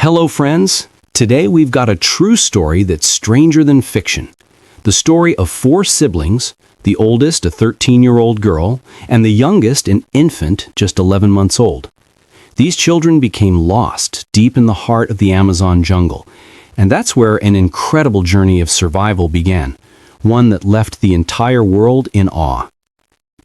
Hello, friends. Today we've got a true story that's stranger than fiction. The story of four siblings, the oldest a 13-year-old girl, and the youngest an infant just 11 months old. These children became lost deep in the heart of the Amazon jungle, and that's where an incredible journey of survival began, one that left the entire world in awe.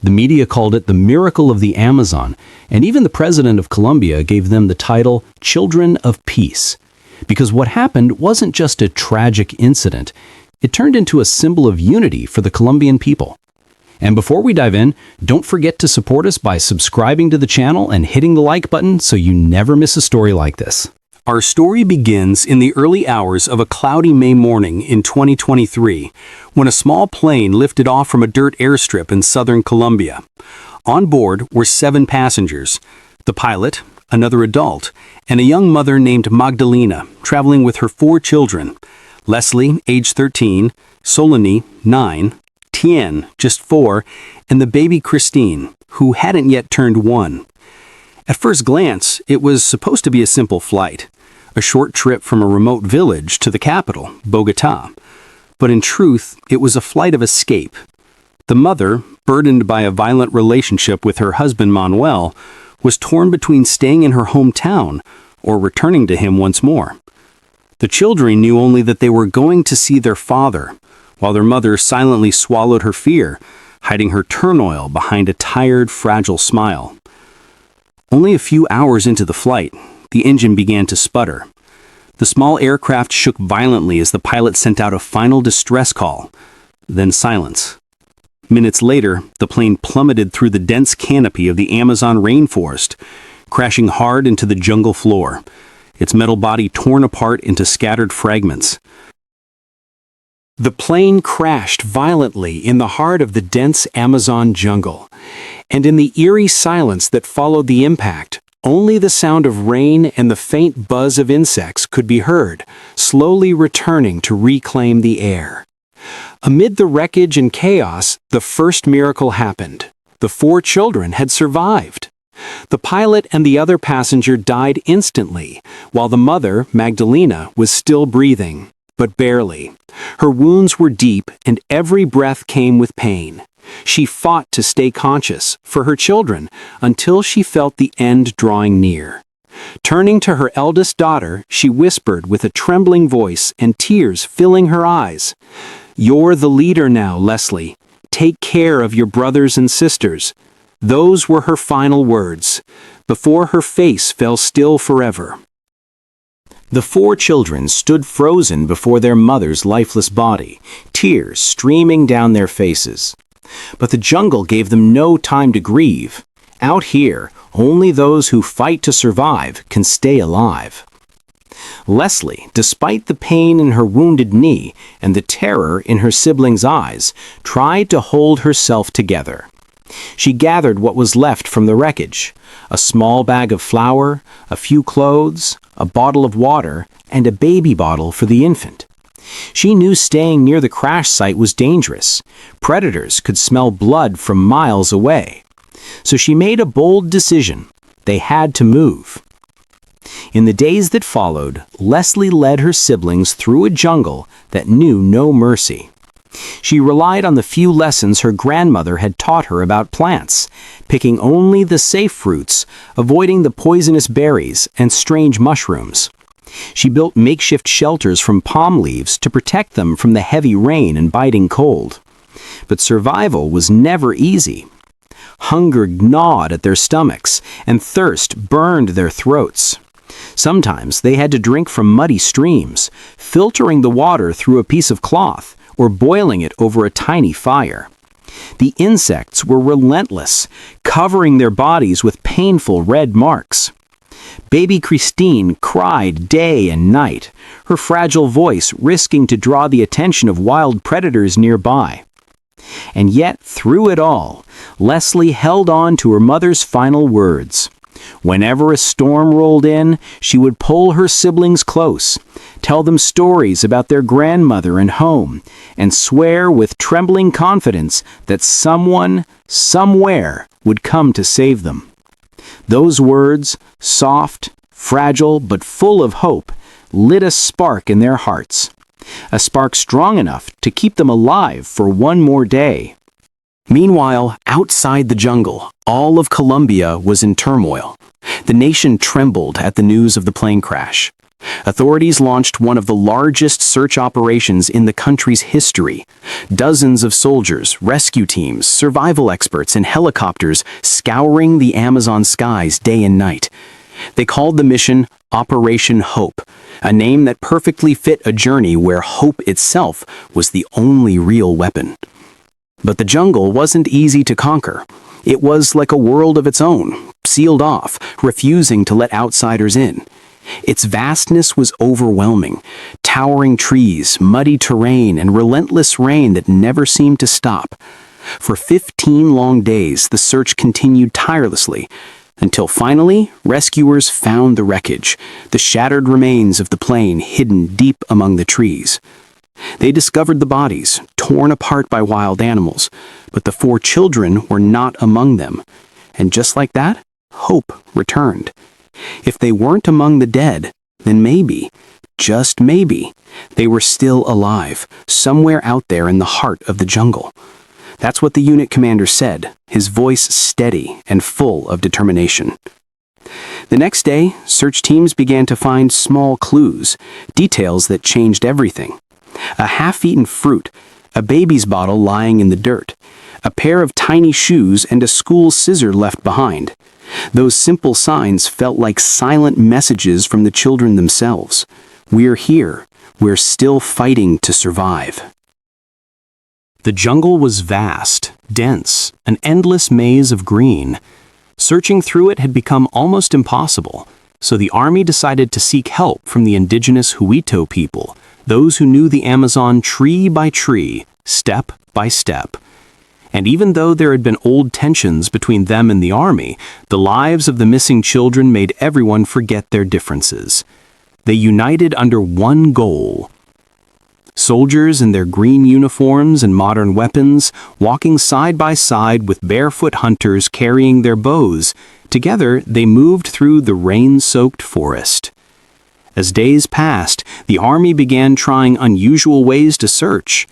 The media called it the miracle of the Amazon, and even the president of Colombia gave them the title Children of Peace. Because what happened wasn't just a tragic incident, it turned into a symbol of unity for the Colombian people. And before we dive in, don't forget to support us by subscribing to the channel and hitting the like button so you never miss a story like this. Our story begins in the early hours of a cloudy May morning in 2023, when a small plane lifted off from a dirt airstrip in southern Colombia. On board were 7 passengers: the pilot, another adult, and a young mother named Magdalena, traveling with her 4 children: Leslie, age 13, Solani, 9, Tien, just 4, and the baby Christine, who hadn't yet turned 1. At first glance, it was supposed to be a simple flight, a short trip from a remote village to the capital, Bogotá. But in truth, it was a flight of escape. The mother, burdened by a violent relationship with her husband Manuel, was torn between staying in her hometown or returning to him once more. The children knew only that they were going to see their father, while their mother silently swallowed her fear, hiding her turmoil behind a tired, fragile smile. Only a few hours into the flight, the engine began to sputter. The small aircraft shook violently as the pilot sent out a final distress call. Then silence. Minutes later, the plane plummeted through the dense canopy of the Amazon rainforest, crashing hard into the jungle floor, its metal body torn apart into scattered fragments. The plane crashed violently in the heart of the dense Amazon jungle, and in the eerie silence that followed the impact, only the sound of rain and the faint buzz of insects could be heard, slowly returning to reclaim the air. Amid the wreckage and chaos, the first miracle happened. The 4 children had survived. The pilot and the other passenger died instantly, while the mother, Magdalena, was still breathing, but barely. Her wounds were deep, and every breath came with pain. She fought to stay conscious, for her children, until she felt the end drawing near. Turning to her eldest daughter, she whispered with a trembling voice and tears filling her eyes, "You're the leader now, Leslie. Take care of your brothers and sisters." Those were her final words, before her face fell still forever. The 4 children stood frozen before their mother's lifeless body, tears streaming down their faces. But the jungle gave them no time to grieve. Out here, only those who fight to survive can stay alive. Leslie, despite the pain in her wounded knee and the terror in her siblings' eyes, tried to hold herself together. She gathered what was left from the wreckage: a small bag of flour, a few clothes, a bottle of water, and a baby bottle for the infant. She knew staying near the crash site was dangerous. Predators could smell blood from miles away. So she made a bold decision. They had to move. In the days that followed, Leslie led her siblings through a jungle that knew no mercy. She relied on the few lessons her grandmother had taught her about plants, picking only the safe fruits, avoiding the poisonous berries and strange mushrooms. She built makeshift shelters from palm leaves to protect them from the heavy rain and biting cold. But survival was never easy. Hunger gnawed at their stomachs, and thirst burned their throats. Sometimes they had to drink from muddy streams, filtering the water through a piece of cloth or boiling it over a tiny fire. The insects were relentless, covering their bodies with painful red marks. Baby Christine cried day and night, her fragile voice risking to draw the attention of wild predators nearby. And yet, through it all, Leslie held on to her mother's final words. Whenever a storm rolled in, she would pull her siblings close, tell them stories about their grandmother and home, and swear with trembling confidence that someone, somewhere, would come to save them. Those words, soft, fragile but full of hope, lit a spark in their hearts. A spark strong enough to keep them alive for one more day. Meanwhile, outside the jungle, all of Colombia was in turmoil. The nation trembled at the news of the plane crash. Authorities launched one of the largest search operations in the country's history. Dozens of soldiers, rescue teams, survival experts, and helicopters scouring the Amazon skies day and night. They called the mission Operation Hope, a name that perfectly fit a journey where hope itself was the only real weapon. But the jungle wasn't easy to conquer. It was like a world of its own, sealed off, refusing to let outsiders in. Its vastness was overwhelming. Towering trees, muddy terrain, and relentless rain that never seemed to stop. For 15 long days, the search continued tirelessly, until finally, rescuers found the wreckage, the shattered remains of the plane hidden deep among the trees. They discovered the bodies, torn apart by wild animals, but the 4 children were not among them. And just like that, hope returned. If they weren't among the dead, then maybe, just maybe, they were still alive, somewhere out there in the heart of the jungle. That's what the unit commander said, his voice steady and full of determination. The next day, search teams began to find small clues, details that changed everything. A half-eaten fruit, a baby's bottle lying in the dirt, a pair of tiny shoes, and a school scissor left behind. Those simple signs felt like silent messages from the children themselves. We're here. We're still fighting to survive. The jungle was vast, dense, an endless maze of green. Searching through it had become almost impossible, so the army decided to seek help from the indigenous Huito people, those who knew the Amazon tree by tree, step by step. And even though there had been old tensions between them and the army, the lives of the missing children made everyone forget their differences. They united under one goal. Soldiers in their green uniforms and modern weapons, walking side by side with barefoot hunters carrying their bows, together they moved through the rain-soaked forest. As days passed, the army began trying unusual ways to search.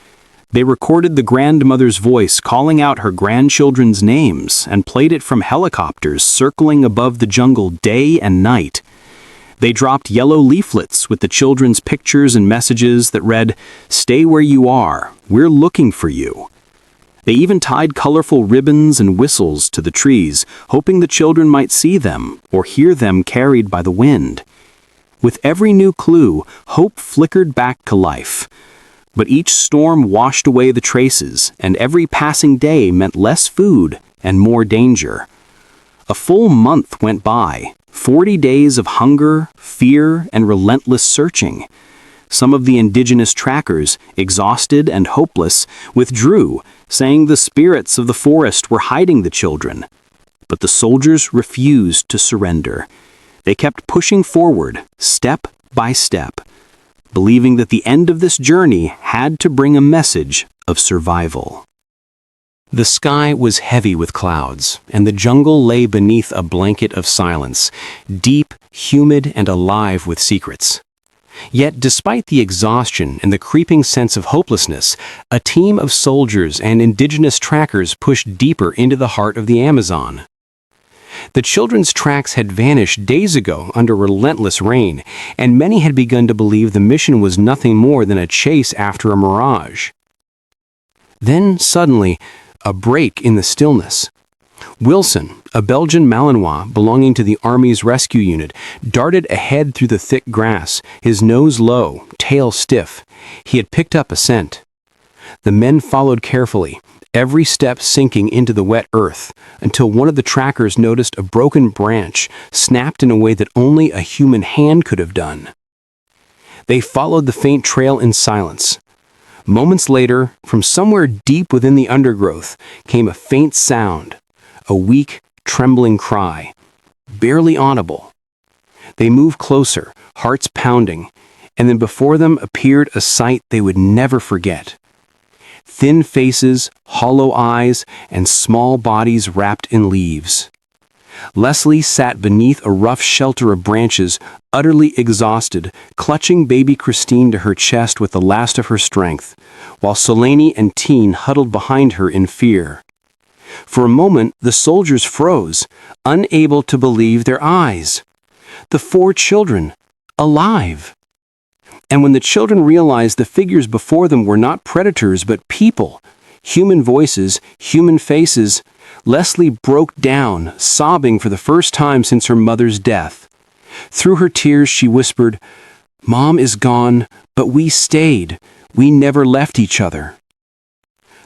They recorded the grandmother's voice calling out her grandchildren's names and played it from helicopters circling above the jungle day and night. They dropped yellow leaflets with the children's pictures and messages that read, "Stay where you are, we're looking for you." They even tied colorful ribbons and whistles to the trees, hoping the children might see them or hear them carried by the wind. With every new clue, hope flickered back to life. But each storm washed away the traces, and every passing day meant less food and more danger. A full month went by, 40 days of hunger, fear, and relentless searching. Some of the indigenous trackers, exhausted and hopeless, withdrew, saying the spirits of the forest were hiding the children. But the soldiers refused to surrender. They kept pushing forward, step by step, believing that the end of this journey had to bring a message of survival. The sky was heavy with clouds, and the jungle lay beneath a blanket of silence, deep, humid, and alive with secrets. Yet, despite the exhaustion and the creeping sense of hopelessness, a team of soldiers and indigenous trackers pushed deeper into the heart of the Amazon. The children's tracks had vanished days ago under relentless rain, and many had begun to believe the mission was nothing more than a chase after a mirage. Then, suddenly, a break in the stillness. Wilson, a Belgian Malinois belonging to the Army's rescue unit, darted ahead through the thick grass, his nose low, tail stiff. He had picked up a scent. The men followed carefully, every step sinking into the wet earth, until one of the trackers noticed a broken branch, snapped in a way that only a human hand could have done. They followed the faint trail in silence. Moments later, from somewhere deep within the undergrowth, came a faint sound, a weak, trembling cry, barely audible. They moved closer, hearts pounding, and then before them appeared a sight they would never forget. Thin faces, hollow eyes, and small bodies wrapped in leaves. Leslie sat beneath a rough shelter of branches, utterly exhausted, clutching baby Christine to her chest with the last of her strength, while Selene and Teen huddled behind her in fear. For a moment, the soldiers froze, unable to believe their eyes. The 4 children, alive. And when the children realized the figures before them were not predators but people, human voices, human faces, Leslie broke down, sobbing for the first time since her mother's death. Through her tears, she whispered, "Mom is gone, but we stayed. We never left each other."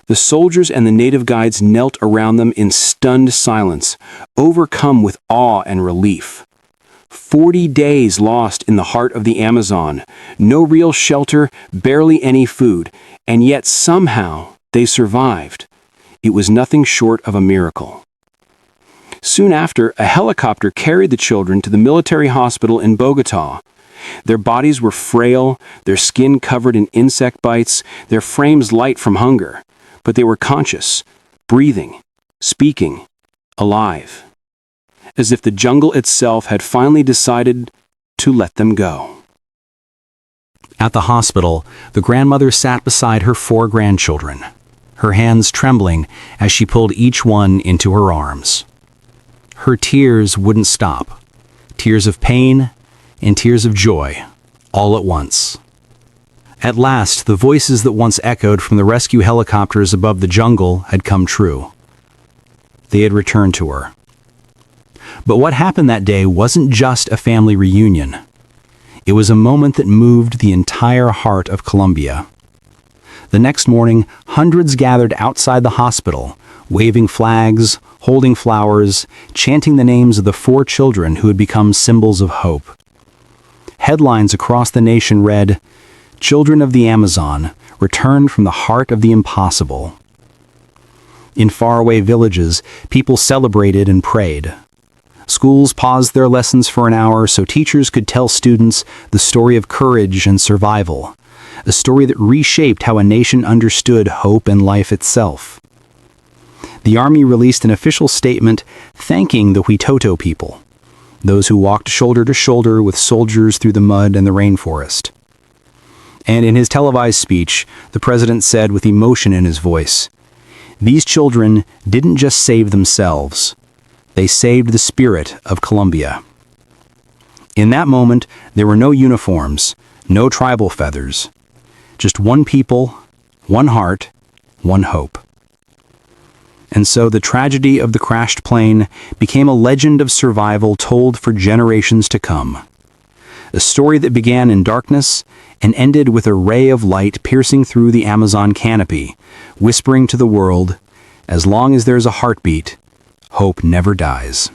The soldiers and the native guides knelt around them in stunned silence, overcome with awe and relief. 40 days lost in the heart of the Amazon, no real shelter, barely any food, and yet somehow they survived. It was nothing short of a miracle. Soon after, a helicopter carried the children to the military hospital in Bogotá. Their bodies were frail, their skin covered in insect bites, their frames light from hunger, but they were conscious, breathing, speaking, alive, as if the jungle itself had finally decided to let them go. At the hospital, the grandmother sat beside her 4 grandchildren, her hands trembling as she pulled each one into her arms. Her tears wouldn't stop, tears of pain and tears of joy, all at once. At last, the voices that once echoed from the rescue helicopters above the jungle had come true. They had returned to her. But what happened that day wasn't just a family reunion. It was a moment that moved the entire heart of Colombia. The next morning, hundreds gathered outside the hospital, waving flags, holding flowers, chanting the names of the 4 children who had become symbols of hope. Headlines across the nation read, "Children of the Amazon, returned from the heart of the impossible." In faraway villages, people celebrated and prayed. Schools paused their lessons for an hour so teachers could tell students the story of courage and survival, a story that reshaped how a nation understood hope and life itself. The army released an official statement thanking the Huitoto people, those who walked shoulder to shoulder with soldiers through the mud and the rainforest. And in his televised speech, the president said with emotion in his voice, "These children didn't just save themselves. They saved the spirit of Colombia." In that moment, there were no uniforms, no tribal feathers, just one people, one heart, one hope. And so the tragedy of the crashed plane became a legend of survival told for generations to come. A story that began in darkness and ended with a ray of light piercing through the Amazon canopy, whispering to the world, as long as there's a heartbeat, hope never dies.